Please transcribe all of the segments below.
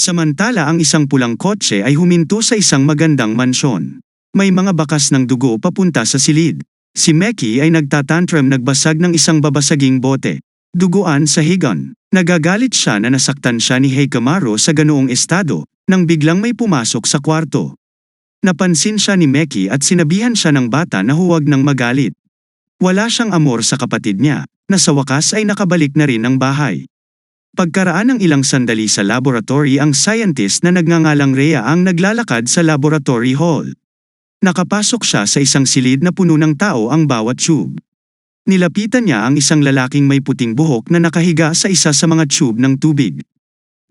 Samantala ang isang pulang kotse ay huminto sa isang magandang mansyon. May mga bakas ng dugo papunta sa silid. Si Meki ay nagtatantrum nagbasag ng isang babasaging bote. Duguan sa higan. Nagagalit siya na nasaktan siya ni Heikamaru sa ganoong estado, nang biglang may pumasok sa kwarto. Napansin siya ni Meki at sinabihan siya ng bata na huwag nang magalit. Wala siyang amor sa kapatid niya, na sa wakas ay nakabalik na rin ang bahay. Pagkaraan ng ilang sandali sa laboratory ang scientist na nagngangalang Rhea ang naglalakad sa laboratory hall. Nakapasok siya sa isang silid na puno ng tao ang bawat tube. Nilapitan niya ang isang lalaking may puting buhok na nakahiga sa isa sa mga tube ng tubig.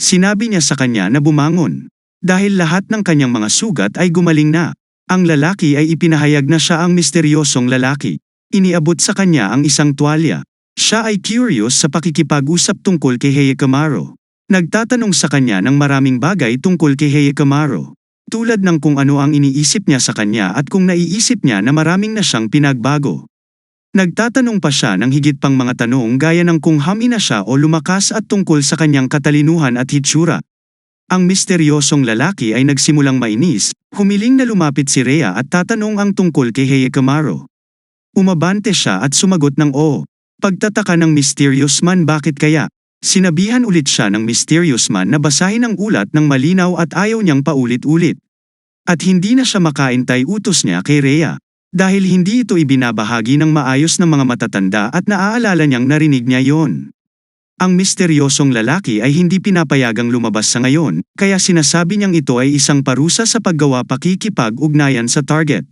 Sinabi niya sa kanya na bumangon. Dahil lahat ng kanyang mga sugat ay gumaling na. Ang lalaki ay ipinahayag na siya ang misteryosong lalaki. Iniabot sa kanya ang isang tuwalya. Siya ay curious sa pakikipag-usap tungkol kay Heikamaru. Nagtatanong sa kanya ng maraming bagay tungkol kay Heikamaru. Tulad ng kung ano ang iniisip niya sa kanya at kung naiisip niya na maraming na siyang pinagbago. Nagtatanong pa siya ng higit pang mga tanong gaya ng kung hamina siya o lumakas at tungkol sa kanyang katalinuhan at hitsura. Ang misteryosong lalaki ay nagsimulang mainis, humiling na lumapit si Rhea at tatanong ang tungkol kay Heikamaru. Umabante siya at sumagot ng oo. Pagtataka ng mysterious man bakit kaya? Sinabihan ulit siya ng mysterious man na basahin ang ulat ng malinaw at ayaw niyang paulit-ulit. At hindi na siya makaintay utos niya kay Rhea. Dahil hindi ito ibinabahagi ng maayos ng mga matatanda at naaalala niyang narinig niya yon. Ang misteryosong lalaki ay hindi pinapayagang lumabas sa ngayon, kaya sinasabi niyang ito ay isang parusa sa paggawa pakikipag-ugnayan sa target.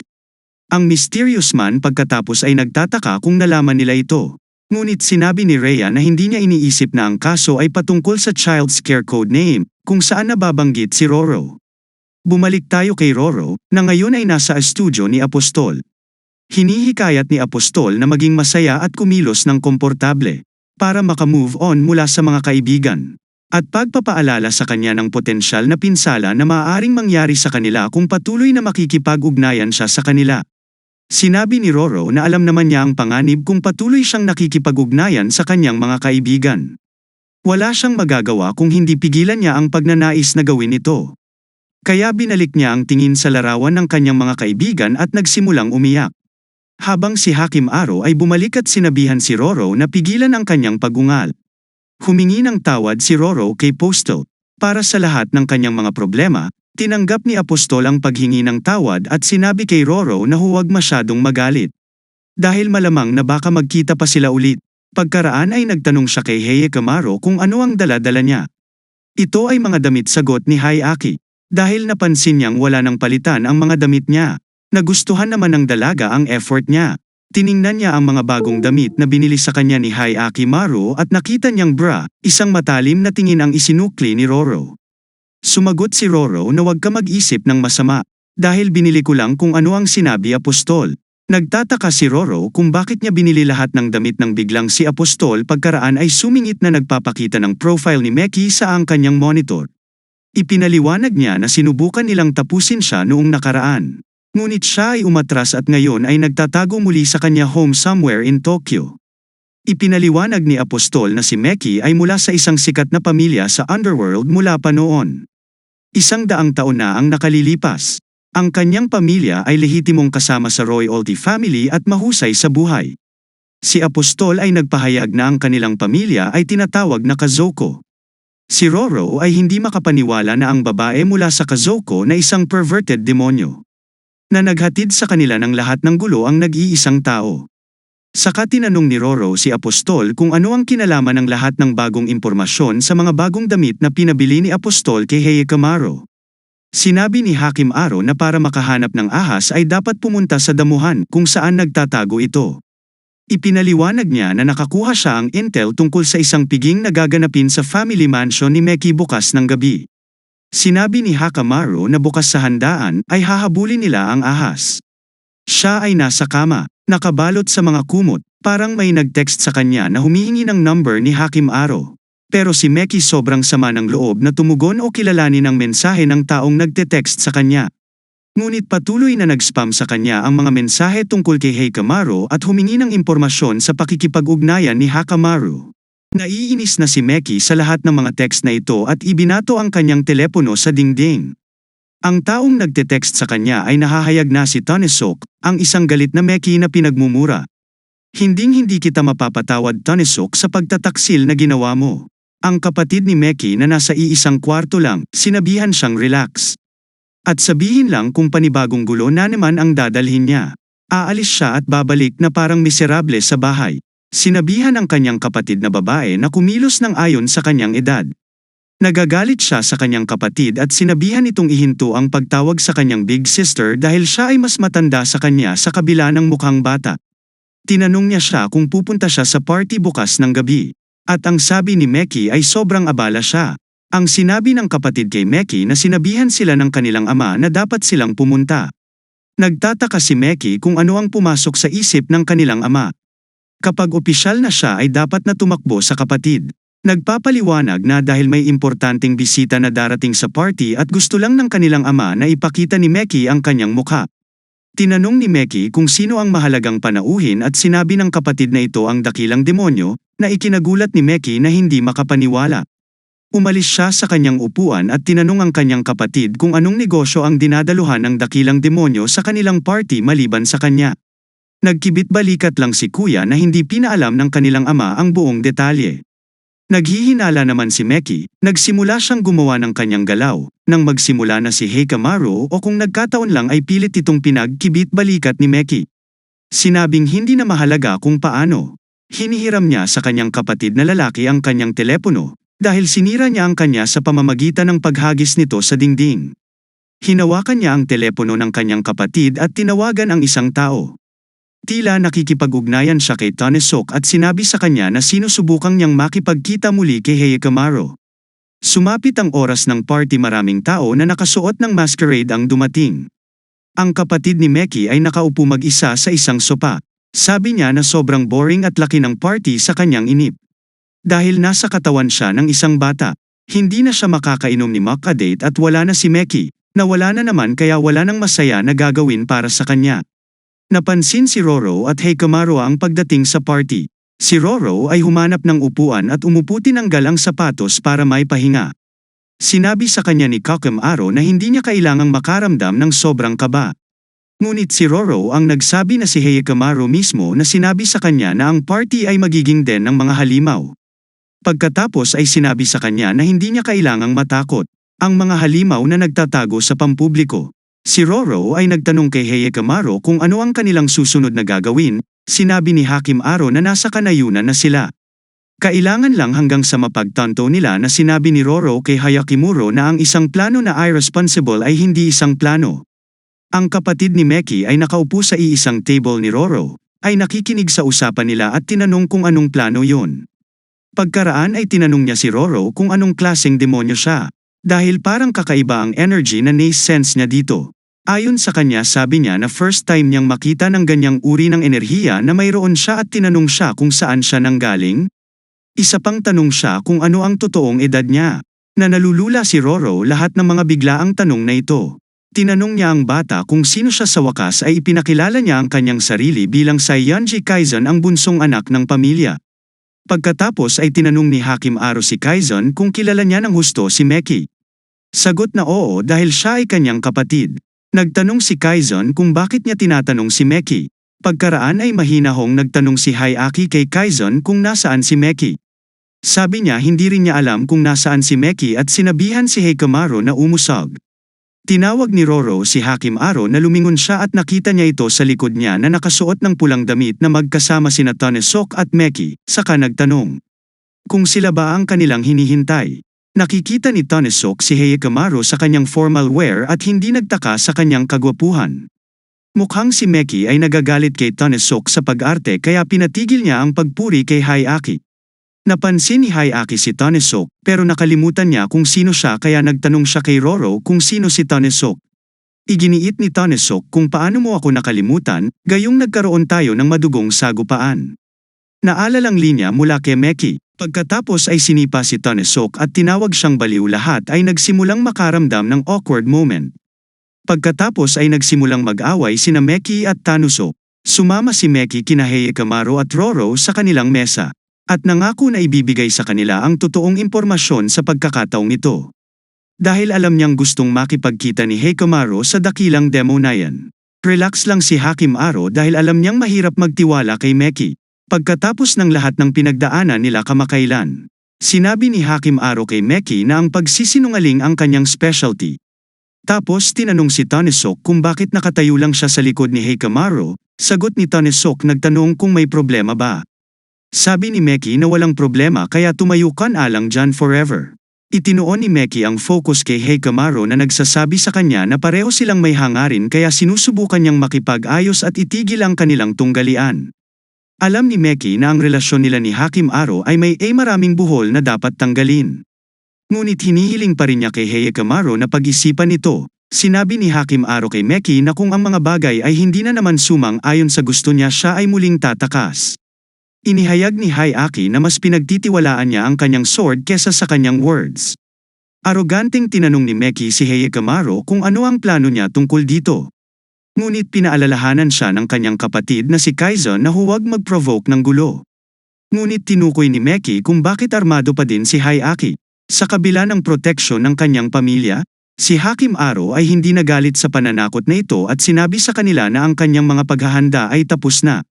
Ang mysterious man pagkatapos ay nagtataka kung nalaman nila ito. Ngunit sinabi ni Rhea na hindi niya iniisip na ang kaso ay patungkol sa child scare code name, kung saan nababanggit si Roro. Bumalik tayo kay Roro, na ngayon ay nasa estudyo ni Apostol. Hinihikayat ni Apostol na maging masaya at kumilos ng komportable, para makamove on mula sa mga kaibigan. At pagpapaalala sa kanya ng potensyal na pinsala na maaaring mangyari sa kanila kung patuloy na makikipag-ugnayan siya sa kanila. Sinabi ni Roro na alam naman niya ang panganib kung patuloy siyang nakikipag-ugnayan sa kanyang mga kaibigan. Wala siyang magagawa kung hindi pigilan niya ang pagnanais na gawin ito. Kaya binalik niya ang tingin sa larawan ng kanyang mga kaibigan at nagsimulang umiyak. Habang si Hakim Aro ay bumalik at sinabihan si Roro na pigilan ang kanyang pagungal. Humingi ng tawad si Roro kay Postal. Para sa lahat ng kanyang mga problema, tinanggap ni Apostol ang paghingi ng tawad at sinabi kay Roro na huwag masyadong magalit. Dahil malamang na baka magkita pa sila ulit. Pagkaraan ay nagtanong siya kay Heikamaru kung ano ang dala-dala niya. Ito ay mga damit sagot ni Hayaki. Dahil napansin niyang wala nang palitan ang mga damit niya. Nagustuhan naman ng dalaga ang effort niya. Tiningnan niya ang mga bagong damit na binili sa kanya ni Heikamaru at nakita niyang isang matalim na tingin ang isinukli ni Roro. Sumagot si Roro na huwag ka mag-isip ng masama, dahil binili ko lang kung ano ang sinabi Apostol. Nagtataka si Roro kung bakit niya binili lahat ng damit ng biglang si Apostol pagkaraan ay sumingit na nagpapakita ng profile ni Meki sa ang kanyang monitor. Ipinaliwanag niya na sinubukan nilang tapusin siya noong nakaraan. Ngunit siya ay umatras at ngayon ay nagtatago muli sa kanya home somewhere in Tokyo. Ipinaliwanag ni Apostol na si Meki ay mula sa isang sikat na pamilya sa underworld mula pa noon. 100 taon na ang nakalilipas. Ang kanyang pamilya ay lehitimong kasama sa royalty family at mahusay sa buhay. Si Apostol ay nagpahayag na ang kanilang pamilya ay tinatawag na Kazoko. Si Roro ay hindi makapaniwala na ang babae mula sa Kazoko na isang perverted demonyo. Na naghatid sa kanila ng lahat ng gulo ang nag-iisang tao. Saka tinanong ni Roro si Apostol kung ano ang kinalaman ng lahat ng bagong impormasyon sa mga bagong damit na pinabili ni Apostol kay Heikamaru. Sinabi ni Hakim Aro na para makahanap ng ahas ay dapat pumunta sa damuhan kung saan nagtatago ito. Ipinaliwanag niya na nakakuha siya ang intel tungkol sa isang piging na gaganapin sa family mansion ni Meki bukas ng gabi. Sinabi ni Hakamaru na bukas sa handaan ay hahabulin nila ang ahas. Siya ay nasa kama, nakabalot sa mga kumot, parang may nag-text sa kanya na humihingi ng number ni Hakim Aro. Pero si Meki sobrang sama ng loob na tumugon o kilalanin ang mensahe ng taong nagte-text sa kanya. Ngunit patuloy na nag-spam sa kanya ang mga mensahe tungkol kay Heikamaru at humingi ng impormasyon sa pakikipag-ugnayan ni Hakamaru. Naiinis na si Meki sa lahat ng mga text na ito at ibinato ang kanyang telepono sa dingding. Ang taong nagte-text sa kanya ay nahahayag na si Tanesok, ang isang galit na Meki na pinagmumura. Hinding-hindi kita mapapatawad Tanesok sa pagtataksil na ginawa mo. Ang kapatid ni Meki na nasa iisang kwarto lang, sinabihan siyang relax. At sabihin lang kung panibagong gulo na naman ang dadalhin niya. Aalis siya at babalik na parang miserable sa bahay. Sinabihan ang kanyang kapatid na babae na kumilos ng ayon sa kanyang edad. Nagagalit siya sa kanyang kapatid at sinabihan itong ihinto ang pagtawag sa kanyang big sister dahil siya ay mas matanda sa kanya sa kabila ng mukhang bata. Tinanong niya siya kung pupunta siya sa party bukas ng gabi. At ang sabi ni Meki ay sobrang abala siya. Ang sinabi ng kapatid kay Meki na sinabihan sila ng kanilang ama na dapat silang pumunta. Nagtataka si Meki kung ano ang pumasok sa isip ng kanilang ama. Kapag opisyal na siya ay dapat na tumakbo sa kapatid. Nagpapaliwanag na dahil may importanteng bisita na darating sa party at gusto lang ng kanilang ama na ipakita ni Meki ang kanyang mukha. Tinanong ni Meki kung sino ang mahalagang panauhin at sinabi ng kapatid na ito ang dakilang demonyo, na ikinagulat ni Meki na hindi makapaniwala. Umalis siya sa kanyang upuan at tinanong ang kanyang kapatid kung anong negosyo ang dinadaluhan ng dakilang demonyo sa kanilang party maliban sa kanya. Nagkibit-balikat lang si kuya na hindi pinaalam ng kanilang ama ang buong detalye. Naghihinala naman si Meki, nagsimula siyang gumawa ng kanyang galaw, nang magsimula na si Heikamaru o kung nagkataon lang ay pilit itong pinagkibit-balikat ni Meki. Sinabing hindi na mahalaga kung paano. Hinihiram niya sa kanyang kapatid na lalaki ang kanyang telepono, dahil sinira niya ang kanya sa pamamagitan ng paghagis nito sa dingding. Hinawakan niya ang telepono ng kanyang kapatid at tinawagan ang isang tao. Tila nakikipag-ugnayan siya kay Tanesok at sinabi sa kanya na sinusubukang niyang makipagkita muli kay Heikamaru. Sumapit ang oras ng party, maraming tao na nakasuot ng masquerade ang dumating. Ang kapatid ni Meki ay nakaupo mag-isa sa isang sopa. Sabi niya na sobrang boring at laki ng party sa kanyang inip. Dahil nasa katawan siya ng isang bata, hindi na siya makakainom ni Makadate at wala na si Meki, na wala na naman kaya wala nang masaya na gagawin para sa kanya. Napansin si Roro at Heikamaru ang pagdating sa party. Si Roro ay humanap ng upuan at umupo, tinanggal ang sapatos para may pahinga. Sinabi sa kanya ni Kakamaru na hindi niya kailangang makaramdam ng sobrang kaba. Ngunit si Roro ang nagsabi na si Heikamaru mismo na sinabi sa kanya na ang party ay magiging den ng mga halimaw. Pagkatapos ay sinabi sa kanya na hindi niya kailangang matakot. Ang mga halimaw na nagtatago sa pampubliko. Si Roro ay nagtanong kay Heikamaru kung ano ang kanilang susunod na gagawin. Sinabi ni Hakimaru na nasa kanayunan na sila. Kailangan lang hanggang sa mapagtanto nila na sinabi ni Roro kay Hayakimuro na ang isang plano na irresponsible ay hindi isang plano. Ang kapatid ni Meki ay nakaupo sa iisang table ni Roro, ay nakikinig sa usapan nila at tinanong kung anong plano yon. Pagkaraan ay tinanong niya si Roro kung anong klaseng demonyo siya. Dahil parang kakaiba ang energy na na-sense niya dito. Ayon sa kanya, sabi niya na first time niyang makita ng ganyang uri ng enerhiya na mayroon siya at tinanong siya kung saan siya nanggaling. Isa pang tanong siya kung ano ang totoong edad niya. Na nalulula si Roro lahat ng mga biglaang tanong na ito. Tinanong niya ang bata kung sino siya, sa wakas ay ipinakilala niya ang kanyang sarili bilang Saiyonji Kaizan, ang bunsong anak ng pamilya. Pagkatapos ay tinanong ni Hakimaru si Kaizan kung kilala niya ng husto si Meki. Sagot na oo dahil siya ay kanyang kapatid. Nagtanong si Kaizan kung bakit niya tinatanong si Meki. Pagkaraan ay mahinahong nagtanong si Hayaki kay Kaizan kung nasaan si Meki. Sabi niya hindi rin niya alam kung nasaan si Meki at sinabihan si Heikamaru na umusog. Tinawag ni Roro si Hakimaru na lumingon siya at nakita niya ito sa likod niya na nakasuot ng pulang damit na magkasama sina Tanesok at Meki, saka nagtanong kung sila ba ang kanilang hinihintay. Nakikita ni Tanesok si Heikamaru sa kanyang formal wear at hindi nagtaka sa kanyang kagwapuhan. Mukhang si Meki ay nagagalit kay Tanesok sa pag-arte kaya pinatigil niya ang pagpuri kay Hayaki. Napansin ni Hayaki si Tanesok pero nakalimutan niya kung sino siya kaya nagtanong siya kay Roro kung sino si Tanesok. Iginiit ni Tanesok kung paano mo ako nakalimutan, gayong nagkaroon tayo ng madugong sagupaan. Naalalang linya mula kay Meki. Pagkatapos ay sinipa si Tanesok at tinawag siyang baliw. Lahat ay nagsimulang makaramdam ng awkward moment. Pagkatapos ay nagsimulang mag-away sina Meki at Tanesok. Sumama si Meki kina Heikamaru at Roro sa kanilang mesa. At nangako na ibibigay sa kanila ang totoong impormasyon sa pagkakataong ito. Dahil alam niyang gustong makipagkita ni Hikamaru sa dakilang demo na yan. Relax lang si Hakim Aro dahil alam niyang mahirap magtiwala kay Meki. Pagkatapos ng lahat ng pinagdaanan nila kamakailan, sinabi ni Hakim Aro kay Meki na ang pagsisinungaling ang kanyang specialty. Tapos tinanong si Tanesok kung bakit nakatayo lang siya sa likod ni Hikamaru. Sagot ni Tanesok nagtanong kung may problema ba. Sabi ni Meki na walang problema kaya tumayo ka na lang dyan forever. Itinuon ni Meki ang focus kay Hikamaru na nagsasabi sa kanya na pareho silang may hangarin kaya sinusubukan niyang makipag-ayos at itigil ang kanilang tunggalian. Alam ni Meki na ang relasyon nila ni Hakim Aro ay may maraming buhol na dapat tanggalin. Ngunit hinihiling pa rin niya kay Hikamaru na pag-isipan ito. Sinabi ni Hakim Aro kay Meki na kung ang mga bagay ay hindi na naman sumang-ayon sa gusto niya siya ay muling tatakas. Inihayag ni Hayaki na mas pinagtitiwalaan niya ang kanyang sword kesa sa kanyang words. Aroganteng tinanong ni Meki si Hikamaru kung ano ang plano niya tungkol dito. Ngunit pinaalalahanan siya ng kanyang kapatid na si Kaizen na huwag mag-provoke ng gulo. Ngunit tinukoy ni Meki kung bakit armado pa din si Hayaki. Sa kabila ng proteksyon ng kanyang pamilya, si Hakim Aro ay hindi nagalit sa pananakot na ito at sinabi sa kanila na ang kanyang mga paghahanda ay tapos na.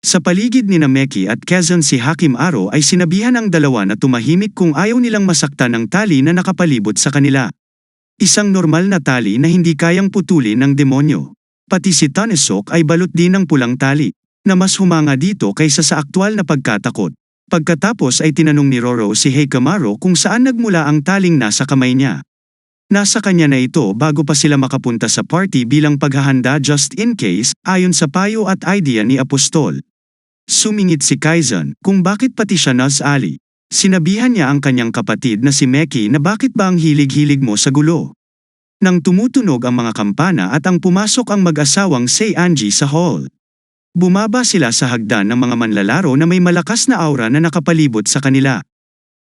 Sa paligid ni Meki at Kaizen si Hakim Aro ay sinabihan ang dalawa na tumahimik kung ayaw nilang masaktan ng tali na nakapalibot sa kanila. Isang normal na tali na hindi kayang putulin ng demonyo. Pati si Tanesok ay balot din ng pulang tali, na mas humanga dito kaysa sa aktwal na pagkatakot. Pagkatapos ay tinanong ni Roro si Hikamaru kung saan nagmula ang taling nasa kamay niya. Nasa kanya na ito bago pa sila makapunta sa party bilang paghahanda just in case, ayon sa payo at idea ni Apostol. Sumingit si Kaizen kung bakit pati siya nasali. Sinabihan niya ang kanyang kapatid na si Meki na bakit ba ang hilig-hilig mo sa gulo. Nang tumutunog ang mga kampana at ang pumasok ang mag-asawang Seianji sa hall. Bumaba sila sa hagdan ng mga manlalaro na may malakas na aura na nakapalibot sa kanila.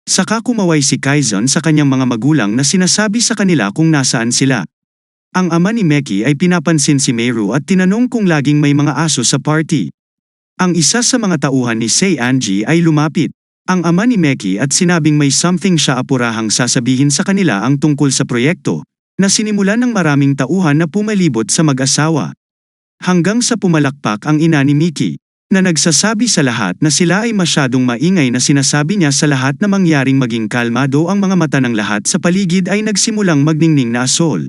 Saka kumaway si Kaizen sa kanyang mga magulang na sinasabi sa kanila kung nasaan sila. Ang ama ni Meki ay pinapansin si Meru at tinanong kung laging may mga aso sa party. Ang isa sa mga tauhan ni Seianji ay lumapit, ang ama ni Meki at sinabing may something siya apurahang sasabihin sa kanila ang tungkol sa proyekto, na sinimulan ng maraming tauhan na pumalibot sa mag-asawa. Hanggang sa pumalakpak ang ina ni Miki, na nagsasabi sa lahat na sila ay masyadong maingay na sinasabi niya sa lahat na mangyaring maging kalmado ang mga mata ng lahat sa paligid ay nagsimulang magningning na asol.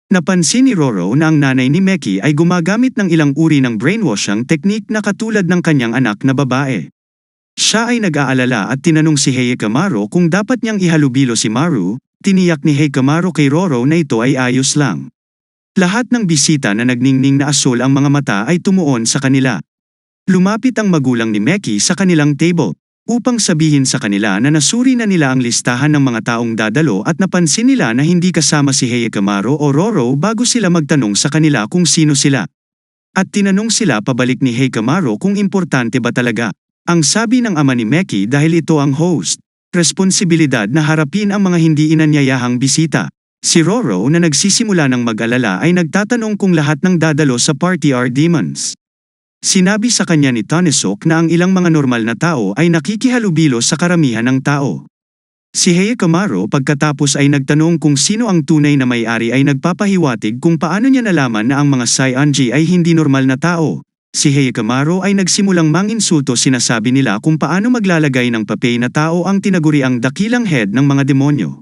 Napansin ni Roro na ang nanay ni Meki ay gumagamit ng ilang uri ng brainwashing technique na katulad ng kanyang anak na babae. Siya ay nag-aalala at tinanong si Hikamaru kung dapat niyang ihalubilo si Maru. Tiniyak ni Hikamaru kay Roro na ito ay ayos lang. Lahat ng bisita na nagningning na asol ang mga mata ay tumuon sa kanila. Lumapit ang magulang ni Meki sa kanilang table, upang sabihin sa kanila na nasuri na nila ang listahan ng mga taong dadalo at napansin nila na hindi kasama si Hikamaru o Roro bago sila magtanong sa kanila kung sino sila. At tinanong sila pabalik ni Hikamaru kung importante ba talaga. Ang sabi ng ama ni Meki dahil ito ang host, responsibilidad na harapin ang mga hindi inanyayahang bisita. Si Roro na nagsisimula ng mag-alala ay nagtatanong kung lahat ng dadalo sa party are demons. Sinabi sa kanya ni Tanesok na ang ilang mga normal na tao ay nakikihalubilo sa karamihan ng tao. Si Hikamaru pagkatapos ay nagtanong kung sino ang tunay na may-ari ay nagpapahiwatig kung paano niya nalaman na ang mga Seianji ay hindi normal na tao. Si Hikamaru ay nagsimulang manginsulto sinasabi nila kung paano maglalagay ng papel na tao ang tinaguriang dakilang head ng mga demonyo.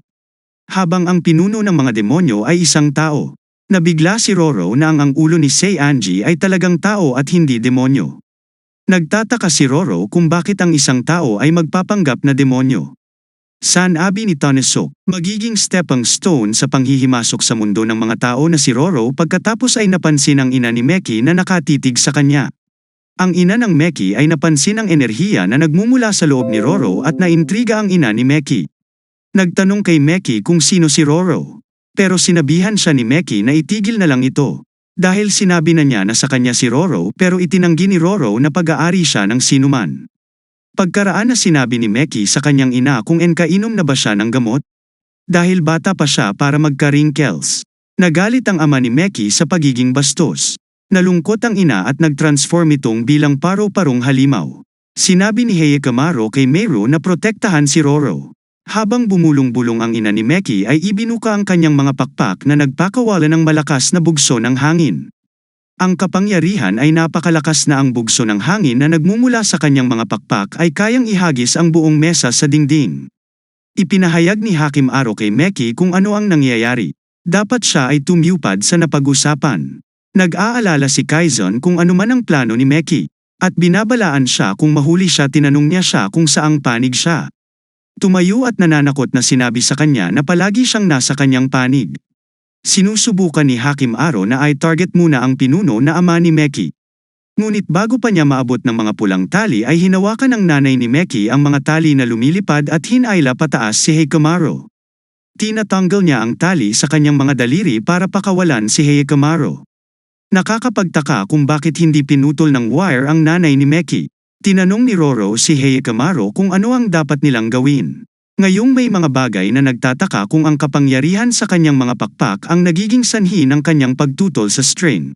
Habang ang pinuno ng mga demonyo ay isang tao. Nabigla si Roro na ang ulo ni Seianji ay talagang tao at hindi demonyo. Nagtataka si Roro kung bakit ang isang tao ay magpapanggap na demonyo. Sanabi ni Tanesok, magiging stepping stone sa panghihimasok sa mundo ng mga tao na si Roro pagkatapos ay napansin ang ina ni Meki na nakatitig sa kanya. Ang ina ng Meki ay napansin ang enerhiya na nagmumula sa loob ni Roro at naintriga ang ina ni Meki. Nagtanong kay Meki kung sino si Roro. Pero sinabihan siya ni Meki na itigil na lang ito. Dahil sinabi na niya na sa kanya si Roro pero itinanggi ni Roro na pag-aari siya ng sinuman. Pagkaraan na sinabi ni Meki sa kanyang ina kung kainom na ba siya ng gamot. Dahil bata pa siya para magka-wrinkles. Nagalit ang ama ni Meki sa pagiging bastos. Nalungkot ang ina at nag-transform itong bilang paro-parong halimaw. Sinabi ni Heikamaro kay Meru na protektahan si Roro. Habang bumulong-bulong ang ina ni Meki ay ibinuka ang kanyang mga pakpak na nagpakawala ng malakas na bugso ng hangin. Ang kapangyarihan ay napakalakas na ang bugso ng hangin na nagmumula sa kanyang mga pakpak ay kayang ihagis ang buong mesa sa dingding. Ipinahayag ni Hakimaro kay Meki kung ano ang nangyayari. Dapat siya ay tumiyupad sa napag-usapan. Nag-aalala si Kaizon kung ano man ang plano ni Meki. At binabalaan siya kung mahuli siya, tinanong niya siya kung saang panig siya. Tumayo at nananakot na sinabi sa kanya na palagi siyang nasa kanyang panig. Sinusubukan ni Hakimaro na ay target muna ang pinuno na ama ni Meki. Ngunit bago pa niya maabot ng mga pulang tali ay hinawakan ng nanay ni Meki ang mga tali na lumilipad at hinayla pataas si Heikamaro. Tinatanggal niya ang tali sa kanyang mga daliri para pakawalan si Heikamaro. Nakakapagtaka kung bakit hindi pinutol ng wire ang nanay ni Meki. Tinanong ni Roro si Heikamaro kung ano ang dapat nilang gawin. Ngayong may mga bagay na nagtataka kung ang kapangyarihan sa kanyang mga pakpak ang nagiging sanhi ng kanyang pagtutol sa string.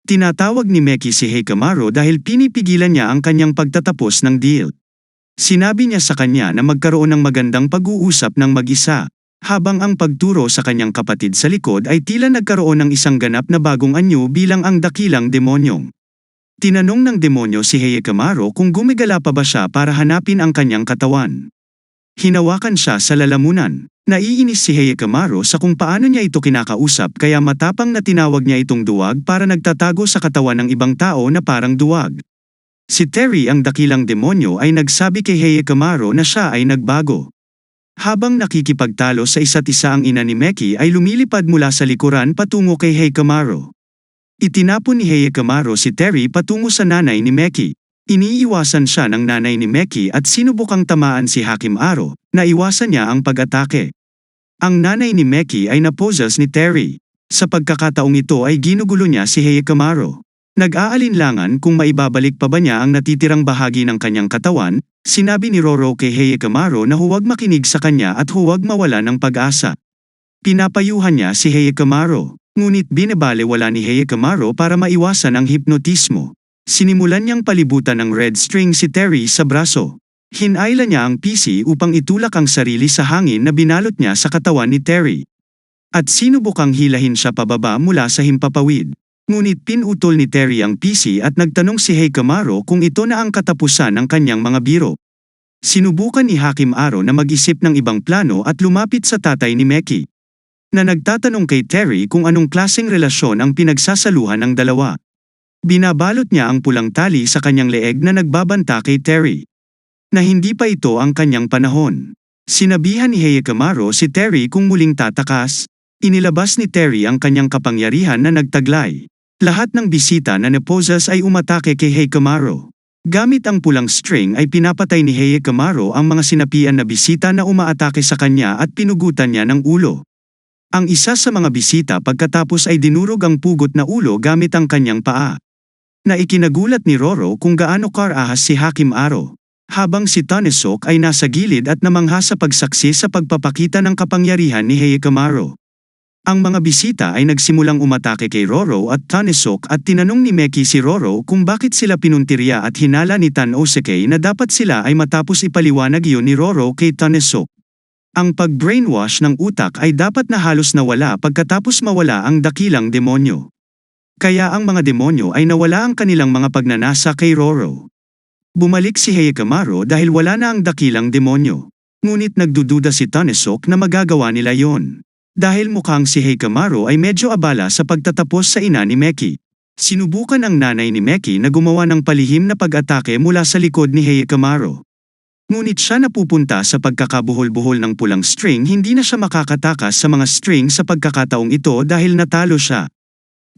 Tinatawag ni Meki si Heikamaro dahil pinipigilan niya ang kanyang pagtatapos ng deal. Sinabi niya sa kanya na magkaroon ng magandang pag-uusap ng mag-isa. Habang ang pagturo sa kanyang kapatid sa likod ay tila nagkaroon ng isang ganap na bagong anyo bilang ang dakilang demonyong. Tinanong ng demonyo si Heikamaro kung gumigala pa ba siya para hanapin ang kanyang katawan. Hinawakan siya sa lalamunan. Naiinis si Heikamaro sa kung paano niya ito kinakausap kaya matapang na tinawag niya itong duwag para nagtatago sa katawan ng ibang tao na parang duwag. Si Terry ang dakilang demonyo ay nagsabi kay Heikamaro na siya ay nagbago. Habang nakikipagtalo sa isa't isa ang ina ni Meki ay lumilipad mula sa likuran patungo kay Heikamaro. Itinapon ni Heikamaro si Terry patungo sa nanay ni Meki. Iniiwasan siya ng nanay ni Meki at sinubukang tamaan si Hakimaro, naiwasan niya ang pag-atake. Ang nanay ni Meki ay naposes ni Terry. Sa pagkakataong ito ay ginugulo niya si Heikamaro. Nag-aalinlangan kung maibabalik pa ba niya ang natitirang bahagi ng kanyang katawan. Sinabi ni Roro kay Heikamaro na huwag makinig sa kanya at huwag mawala ng pag-asa. Pinapayuhan niya si Heikamaro, ngunit binabalewala ni Heikamaro para maiwasan ang hipnotismo. Sinimulan niyang palibutan ng red string si Terry sa braso. Hinayla niya ang PC upang itulak ang sarili sa hangin na binalot niya sa katawan ni Terry. At sinubukang hilahin siya pababa mula sa himpapawid. Ngunit pinutol ni Terry ang PC at nagtanong si Heikamaro kung ito na ang katapusan ng kanyang mga biro. Sinubukan ni Hakimaro na mag-isip ng ibang plano at lumapit sa tatay ni Meki. Na nagtatanong kay Terry kung anong klaseng relasyon ang pinagsasaluhan ng dalawa. Binabalot niya ang pulang tali sa kanyang leeg na nagbabanta kay Terry. Na hindi pa ito ang kanyang panahon. Sinabihan ni Heikamaro si Terry kung muling tatakas. Inilabas ni Terry ang kanyang kapangyarihan na nagtaglay. Lahat ng bisita na naposes ay umatake kay Heikamaro. Gamit ang pulang string ay pinapatay ni Heikamaro ang mga sinapian na bisita na umaatake sa kanya at pinugutan niya ng ulo. Ang isa sa mga bisita pagkatapos ay dinurog ang pugot na ulo gamit ang kanyang paa. Na ikinagulat ni Roro kung gaano karahas si Hakimaro. Habang si Tanesok ay nasa gilid at namangha sa pagsaksi sa pagpapakita ng kapangyarihan ni Heikamaro. Ang mga bisita ay nagsimulang umatake kay Roro at Tanesok at tinanong ni Meki si Roro kung bakit sila pinuntirya at hinala ni Tanoseke na dapat sila ay matapos ipaliwanag iyon ni Roro kay Tanesok. Ang pag-brainwash ng utak ay dapat na halos nawala pagkatapos mawala ang dakilang demonyo. Kaya ang mga demonyo ay nawala ang kanilang mga pagnanasa kay Roro. Bumalik si Heikamaro dahil wala na ang dakilang demonyo. Ngunit nagdududa si Tanesok na magagawa nila yon. Dahil mukhang si Heikamaro ay medyo abala sa pagtatapos sa ina ni Meki. Sinubukan ang nanay ni Meki na gumawa ng palihim na pag-atake mula sa likod ni Heikamaro. Ngunit siya napupunta sa pagkakabuhol-buhol ng pulang string, hindi na siya makakatakas sa mga string sa pagkakataong ito dahil natalo siya.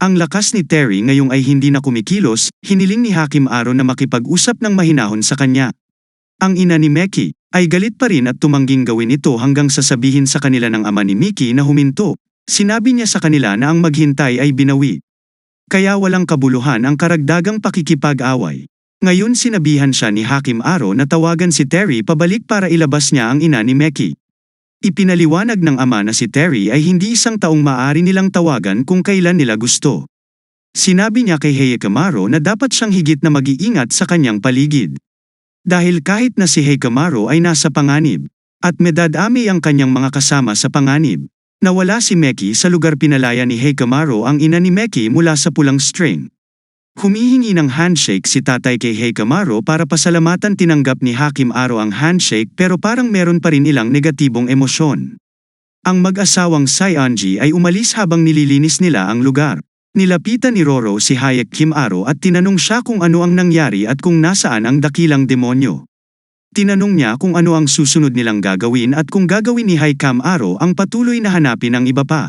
Ang lakas ni Terry ngayong ay hindi na kumikilos, hiniling ni Hakimaro na makipag-usap ng mahinahon sa kanya. Ang ina ni Meki ay galit pa rin at tumangging gawin ito hanggang sasabihin sa kanila ng ama ni Miki na huminto. Sinabi niya sa kanila na ang maghintay ay binawi. Kaya walang kabuluhan ang karagdagang pakikipag-away. Ngayon sinabihan siya ni Hakimaro na tawagan si Terry pabalik para ilabas niya ang ina ni Meki. Ipinaliwanag ng ama na si Terry ay hindi isang taong maaari nilang tawagan kung kailan nila gusto. Sinabi niya kay Heikamaro na dapat siyang higit na mag-iingat sa kanyang paligid. Dahil kahit na si Hikamaru ay nasa panganib, at medadami ang kanyang mga kasama sa panganib, nawala si Meki sa lugar. Pinalaya ni Hikamaru ang ina ni Meki mula sa pulang string. Humihingi ng handshake si tatay kay Hikamaru para pasalamatan. Tinanggap ni Hikamaru ang handshake pero parang meron pa rin ilang negatibong emosyon. Ang mag-asawang Saionji ay umalis habang nililinis nila ang lugar. Nilapitan ni Roro si Hikamaru at tinanong siya kung ano ang nangyari at kung nasaan ang dakilang demonyo. Tinanong niya kung ano ang susunod nilang gagawin at kung gagawin ni Hikamaru ang patuloy na hanapin ang iba pa.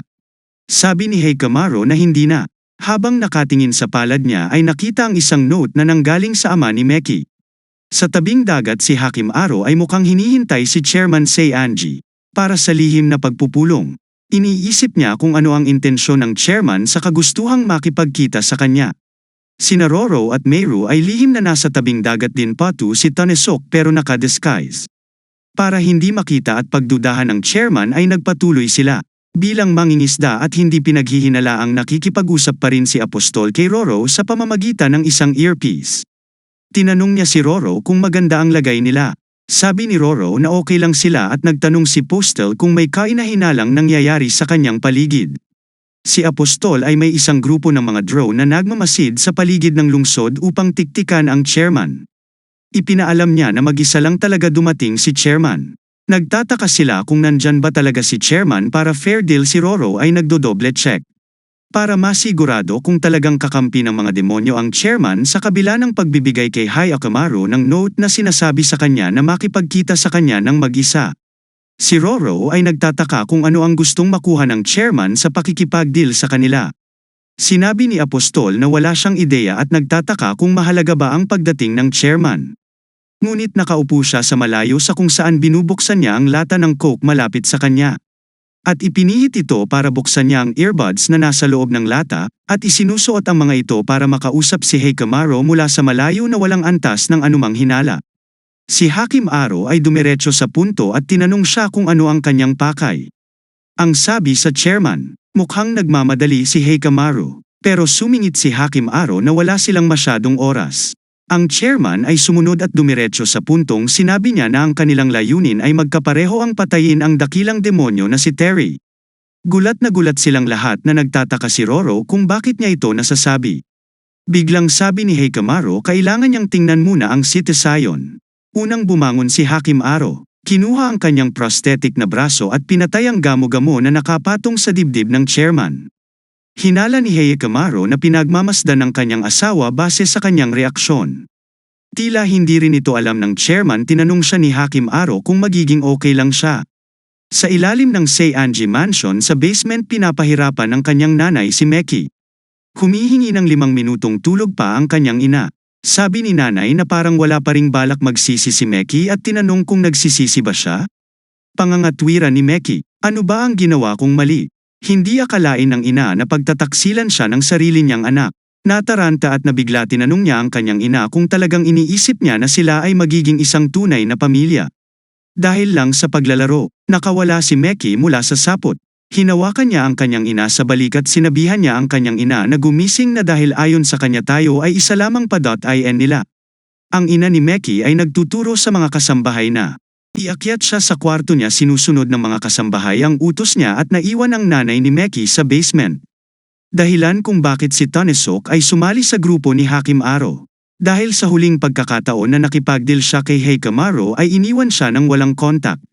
Sabi ni Hikamaru na hindi na. Habang nakatingin sa palad niya ay nakita ang isang note na nanggaling sa ama ni Meki. Sa tabing dagat si Hikamaru ay mukhang hinihintay si Chairman Saionji para sa lihim na pagpupulong. Iniisip niya kung ano ang intensyon ng chairman sa kagustuhang makipagkita sa kanya. Sina Roro at Meiru ay lihim na nasa tabing dagat din patu si Tanesok pero naka-disguise. Para hindi makita at pagdudahan ng chairman ay nagpatuloy sila. Bilang mangingisda at hindi pinaghihinalaang nakikipag-usap pa rin si Apostol kay Roro sa pamamagitan ng isang earpiece. Tinanong niya si Roro kung maganda ang lagay nila. Sabi ni Roro na okay lang sila at nagtanong si Postel kung may kainahinalang nangyayari sa kanyang paligid. Si Apostol ay may isang grupo ng mga drone na nagmamasid sa paligid ng lungsod upang tiktikan ang chairman. Ipinaalam niya na mag-isa lang talaga dumating si chairman. Nagtataka sila kung nandyan ba talaga si chairman para fair deal. Si Roro ay nagdodoble check. Para masigurado kung talagang kakampi ng mga demonyo ang chairman sa kabila ng pagbibigay kay Hikamaru ng note na sinasabi sa kanya na makipagkita sa kanya ng mag-isa. Si Roro ay nagtataka kung ano ang gustong makuha ng chairman sa pakikipag-deal sa kanila. Sinabi ni Apostol na wala siyang ideya at nagtataka kung mahalaga ba ang pagdating ng chairman. Ngunit nakaupo siya sa malayo sa kung saan binubuksan niya ang lata ng Coke malapit sa kanya. At ipinihit ito para buksan niya ang earbuds na nasa loob ng lata, at isinusuot ang mga ito para makausap si Hikamaru mula sa malayo na walang antas ng anumang hinala. Si Hikamaru ay dumiretso sa punto at tinanong siya kung ano ang kanyang pakay. Ang sabi sa chairman, mukhang nagmamadali si Hikamaru, pero sumingit si Hikamaru na wala silang masyadong oras. Ang chairman ay sumunod at dumiretso sa puntong sinabi niya na ang kanilang layunin ay magkapareho ang patayin ang dakilang demonyo na si Terry. Gulat na gulat silang lahat na nagtataka si Roro kung bakit niya ito nasasabi. Biglang sabi ni Hikamaru kailangan niyang tingnan muna ang Citizen. Unang bumangon si Hikamaru, kinuha ang kanyang prosthetic na braso at pinatay ang gamo-gamo na nakapatong sa dibdib ng chairman. Hinala ni Hikamaru na pinagmamasdan ng kanyang asawa base sa kanyang reaksyon. Tila hindi rin ito alam ng chairman. Tinanong siya ni Hikamaru kung magiging okay lang siya. Sa ilalim ng Saionji Mansion sa basement pinapahirapan ng kanyang nanay si Meki. Humihingi ng 5 minutong tulog pa ang kanyang ina. Sabi ni nanay na parang wala pa ring balak magsisi si Meki at tinanong kung nagsisisi ba siya. Pangangatwiran ni Meki, ano ba ang ginawa kong mali? Hindi akalain ng ina na pagtataksilan siya ng sarili niyang anak. Nataranta at nabigla. Tinanong niya ang kanyang ina kung talagang iniisip niya na sila ay magiging isang tunay na pamilya. Dahil lang sa paglalaro, nakawala si Meki mula sa sapot. Hinawakan niya ang kanyang ina sa balikat. Sinabihan niya ang kanyang ina na gumising na dahil ayon sa kanya tayo ay isa lamang pa.in nila. Ang ina ni Meki ay nagtuturo sa mga kasambahay na iakyat siya sa kwarto niya. Sinusunod ng mga kasambahay ang utos niya at naiwan ang nanay ni Meki sa basement. Dahilan kung bakit si Tanesok ay sumali sa grupo ni Hikamaru. Dahil sa huling pagkakataon na nakipagdeal siya kay Hikamaru ay iniwan siya ng walang kontak.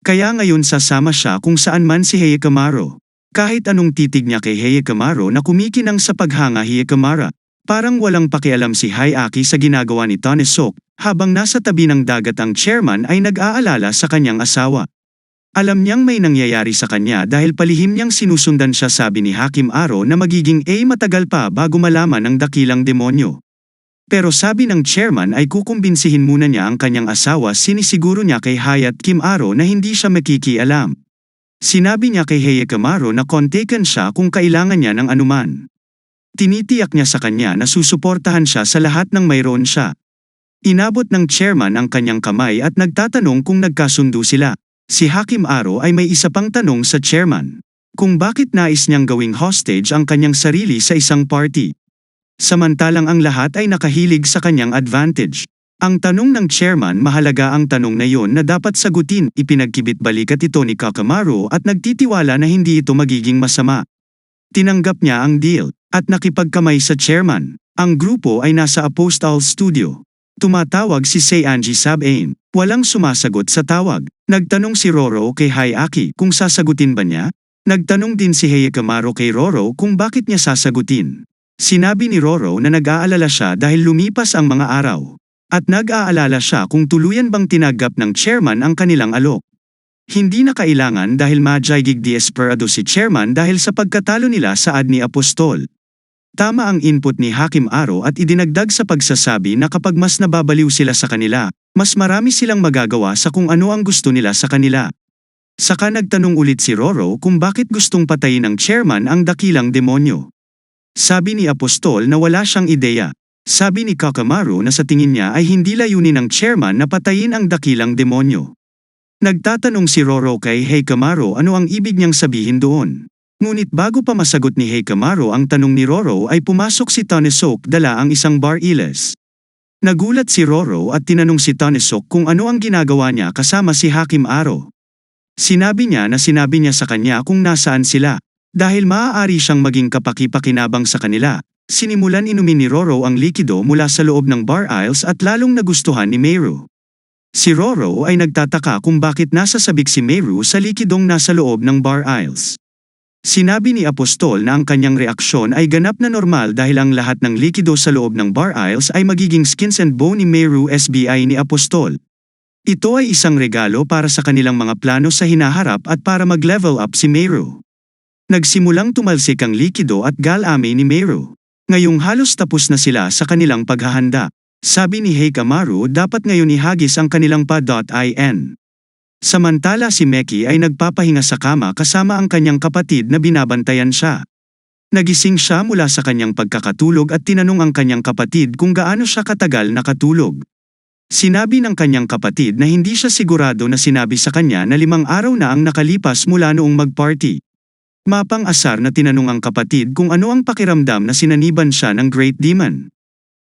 Kaya ngayon sasama siya kung saan man si Hikamaru. Kahit anong titig niya kay Hikamaru na kumikinang sa paghanga Hikamaru. Parang walang pakialam si Hyaki sa ginagawa ni Tanesok. Habang nasa tabi ng dagat ang chairman ay nag-aalala sa kanyang asawa. Alam niyang may nangyayari sa kanya dahil palihim niyang sinusundan siya. Sabi ni Hikamaru na magiging matagal pa bago malaman ng dakilang demonyo. Pero sabi ng chairman ay kukumbinsihin muna niya ang kanyang asawa. Sinisiguro niya kay Hikamaru na hindi siya makikialam. Sinabi niya kay Hikamaru na kontaken siya kung kailangan niya ng anuman. Tinitiyak niya sa kanya na susuportahan siya sa lahat ng mayroon siya. Inabot ng chairman ang kanyang kamay at nagtatanong kung nagkasundo sila. Si Hikamaru ay may isa pang tanong sa chairman. Kung bakit nais niyang gawing hostage ang kanyang sarili sa isang party. Samantalang ang lahat ay nakahilig sa kanyang advantage. Ang tanong ng chairman, mahalaga ang tanong na yon na dapat sagutin, ipinagkibit-balikat ito ni Kakamaru at nagtitiwala na hindi ito magiging masama. Tinanggap niya ang deal, at nakipagkamay sa chairman. Ang grupo ay nasa Apostle Studio. Tumatawag si Seianji Sab-ain. Walang sumasagot sa tawag. Nagtanong si Roro kay Hayaki kung sasagutin ba niya. Nagtanong din si Hayakamaru kay Roro kung bakit niya sasagutin. Sinabi ni Roro na nag-aalala siya dahil lumipas ang mga araw. At nag-aalala siya kung tuluyan bang tinagap ng chairman ang kanilang alok. Hindi na kailangan dahil magyigig desperado si chairman dahil sa pagkatalo nila sa ad ni Apostol. Tama ang input ni Hakim Aro at idinagdag sa pagsasabi na kapag mas nababaliw sila sa kanila, mas marami silang magagawa sa kung ano ang gusto nila sa kanila. Saka nagtanong ulit si Roro kung bakit gustong patayin ng chairman ang dakilang demonyo. Sabi ni Apostol na wala siyang ideya. Sabi ni Kakamaru na sa tingin niya ay hindi layunin ng chairman na patayin ang dakilang demonyo. Nagtatanong si Roro kay Hayakamaru ano ang ibig niyang sabihin doon. Ngunit bago pa masagot ni Hayakamaru ang tanong ni Roro ay pumasok si Tanesok dala ang isang bar-iles. Nagulat si Roro at tinanong si Tanesok kung ano ang ginagawa niya kasama si Hakim Aro. Sinabi niya sa kanya kung nasaan sila. Dahil maaari siyang maging kapaki-pakinabang sa kanila. Sinimulan inumin ni Roro ang likido mula sa loob ng bar aisles at lalong nagustuhan ni Meru. Si Roro ay nagtataka kung bakit nasasabik si Meru sa likidong nasa loob ng bar aisles. Sinabi ni Apostol na ang kanyang reaksyon ay ganap na normal dahil ang lahat ng likido sa loob ng bar aisles ay magiging skins and bone ni Meru SBI ni Apostol. Ito ay isang regalo para sa kanilang mga plano sa hinaharap at para mag-level up si Meru. Nagsimulang tumalsik ang likido at galame ni Meru. Ngayong halos tapos na sila sa kanilang paghahanda. Sabi ni Hayakamaru dapat ngayon ihagis ang kanilang pa.in. Samantala si Meki ay nagpapahinga sa kama kasama ang kanyang kapatid na binabantayan siya. Nagising siya mula sa kanyang pagkakatulog at tinanong ang kanyang kapatid kung gaano siya katagal nakatulog. Sinabi ng kanyang kapatid na hindi siya sigurado na sinabi sa kanya na 5 araw na ang nakalipas mula noong mag-party. Mapang-asar na tinanong ang kapatid kung ano ang pakiramdam na sinaniban siya ng Great Demon.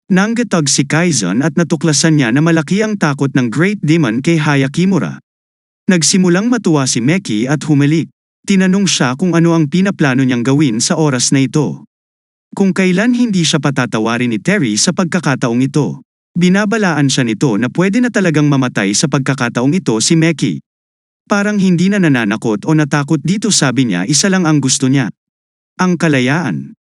Nanggatag si Kaizon at natuklasan niya na malaki ang takot ng Great Demon kay Hayakimura. Nagsimulang matuwa si Meki at humalik. Tinanong siya kung ano ang pinaplano niyang gawin sa oras na ito. Kung kailan hindi siya patatawarin ni Terry sa pagkakataong ito. Binabalaan siya nito na pwede na talagang mamatay sa pagkakataong ito si Meki. Parang hindi na nananakot o natakot dito, sabi niya isa lang ang gusto niya. Ang kalayaan.